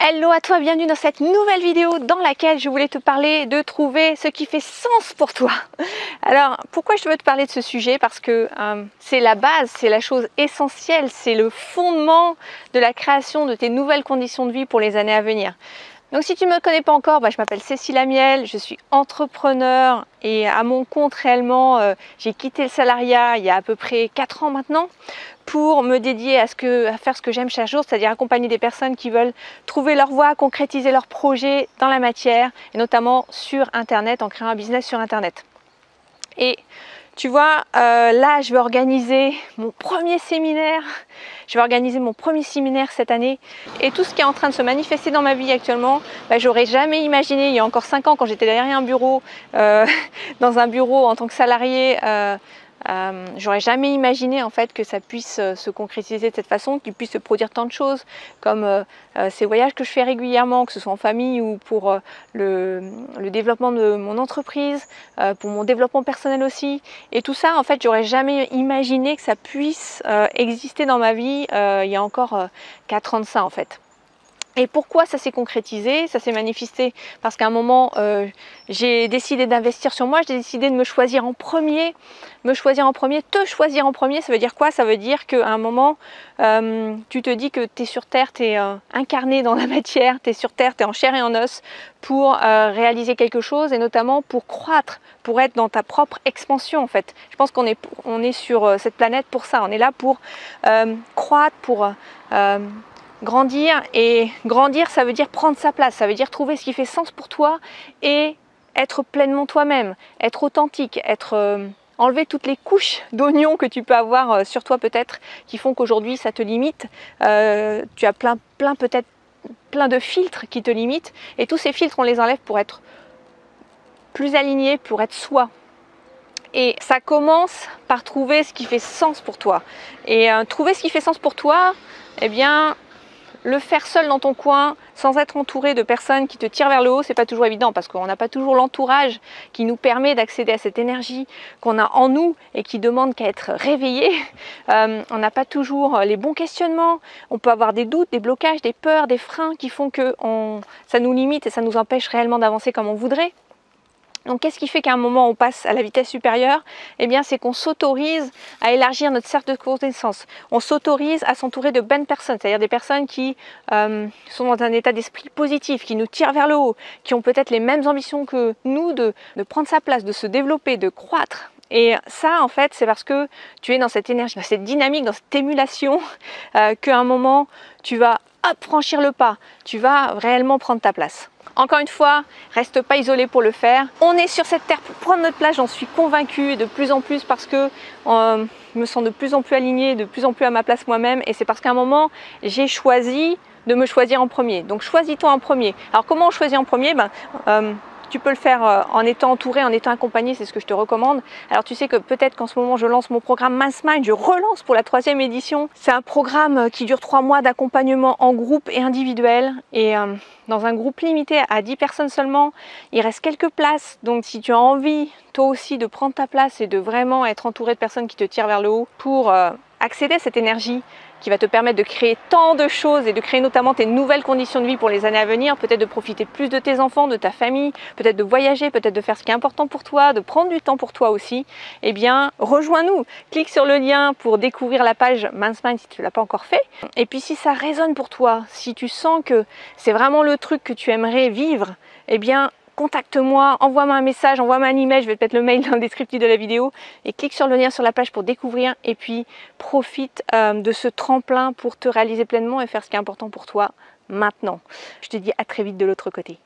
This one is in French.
Hello à toi, bienvenue dans cette nouvelle vidéo dans laquelle je voulais te parler de trouver ce qui fait sens pour toi. Alors pourquoi je veux te parler de ce sujet? Parce que c'est la base, c'est la chose essentielle, c'est le fondement de la création de tes nouvelles conditions de vie pour les années à venir. Donc si tu ne me connais pas encore, je m'appelle Cécile Amiel, je suis entrepreneur et à mon compte réellement. J'ai quitté le salariat il y a à peu près 4 ans maintenant pour me dédier à faire ce que j'aime chaque jour, c'est-à-dire accompagner des personnes qui veulent trouver leur voie, concrétiser leurs projets dans la matière et notamment sur Internet, en créant un business sur Internet. Et tu vois, là je vais organiser mon premier séminaire. Je vais organiser mon premier séminaire cette année et tout ce qui est en train de se manifester dans ma vie actuellement, j'aurais jamais imaginé il y a encore 5 ans quand j'étais derrière un bureau, dans un bureau en tant que salarié, j'aurais jamais imaginé en fait que ça puisse se concrétiser de cette façon, qu'il puisse se produire tant de choses comme ces voyages que je fais régulièrement, que ce soit en famille ou pour le développement de mon entreprise, pour mon développement personnel aussi. Et tout ça en fait j'aurais jamais imaginé que ça puisse exister dans ma vie il y a encore 4 ans de ça en fait. Et pourquoi ça s'est concrétisé? Ça s'est manifesté parce qu'à un moment, j'ai décidé d'investir sur moi, j'ai décidé de me choisir en premier. Me choisir en premier, te choisir en premier, ça veut dire quoi? Ça veut dire qu'à un moment, tu te dis que tu es sur Terre, tu es incarné dans la matière, tu es sur Terre, tu es en chair et en os pour réaliser quelque chose et notamment pour croître, pour être dans ta propre expansion en fait. Je pense qu'on est sur cette planète pour ça, on est là pour croître, pour grandir, et grandir ça veut dire prendre sa place, ça veut dire trouver ce qui fait sens pour toi et être pleinement toi-même, être authentique, enlever toutes les couches d'oignons que tu peux avoir sur toi peut-être qui font qu'aujourd'hui ça te limite. Tu as peut-être plein de filtres qui te limitent et tous ces filtres on les enlève pour être plus aligné, pour être soi. Et ça commence par trouver ce qui fait sens pour toi. Et trouver ce qui fait sens pour toi, eh bien le faire seul dans ton coin, sans être entouré de personnes qui te tirent vers le haut, c'est pas toujours évident parce qu'on n'a pas toujours l'entourage qui nous permet d'accéder à cette énergie qu'on a en nous et qui demande qu'à être réveillé. On n'a pas toujours les bons questionnements, on peut avoir des doutes, des blocages, des peurs, des freins qui font que ça nous limite et ça nous empêche réellement d'avancer comme on voudrait. Donc qu'est-ce qui fait qu'à un moment on passe à la vitesse supérieure? Eh bien c'est qu'on s'autorise à élargir notre cercle de connaissances. On s'autorise à s'entourer de bonnes personnes, c'est-à-dire des personnes qui sont dans un état d'esprit positif, qui nous tirent vers le haut, qui ont peut-être les mêmes ambitions que nous de prendre sa place, de se développer, de croître. Et ça en fait c'est parce que tu es dans cette énergie, dans cette dynamique, dans cette émulation qu'à un moment tu vas franchir le pas, tu vas réellement prendre ta place. Encore une fois, reste pas isolé pour le faire. On est sur cette terre pour prendre notre place, j'en suis convaincue, de plus en plus parce que je me sens de plus en plus alignée, de plus en plus à ma place moi-même. Et c'est parce qu'à un moment, j'ai choisi de me choisir en premier. Donc choisis-toi en premier. Alors comment on choisit en premier? Tu peux le faire en étant entouré, en étant accompagné, c'est ce que je te recommande. Alors tu sais que peut-être qu'en ce moment je lance mon programme Minds Mind, je relance pour la 3e édition. C'est un programme qui dure 3 mois d'accompagnement en groupe et individuel. Et dans un groupe limité à 10 personnes seulement, il reste quelques places. Donc si tu as envie toi aussi de prendre ta place et de vraiment être entouré de personnes qui te tirent vers le haut pour accéder à cette énergie qui va te permettre de créer tant de choses et de créer notamment tes nouvelles conditions de vie pour les années à venir, peut-être de profiter plus de tes enfants, de ta famille, peut-être de voyager, peut-être de faire ce qui est important pour toi, de prendre du temps pour toi aussi, eh bien rejoins-nous, clique sur le lien pour découvrir la page Minds Mind si tu ne l'as pas encore fait. Et puis si ça résonne pour toi, si tu sens que c'est vraiment le truc que tu aimerais vivre, eh bien contacte-moi, envoie-moi un message, envoie-moi un email, je vais te mettre le mail dans le descriptif de la vidéo et clique sur le lien sur la page pour découvrir et puis profite de ce tremplin pour te réaliser pleinement et faire ce qui est important pour toi maintenant. Je te dis à très vite de l'autre côté.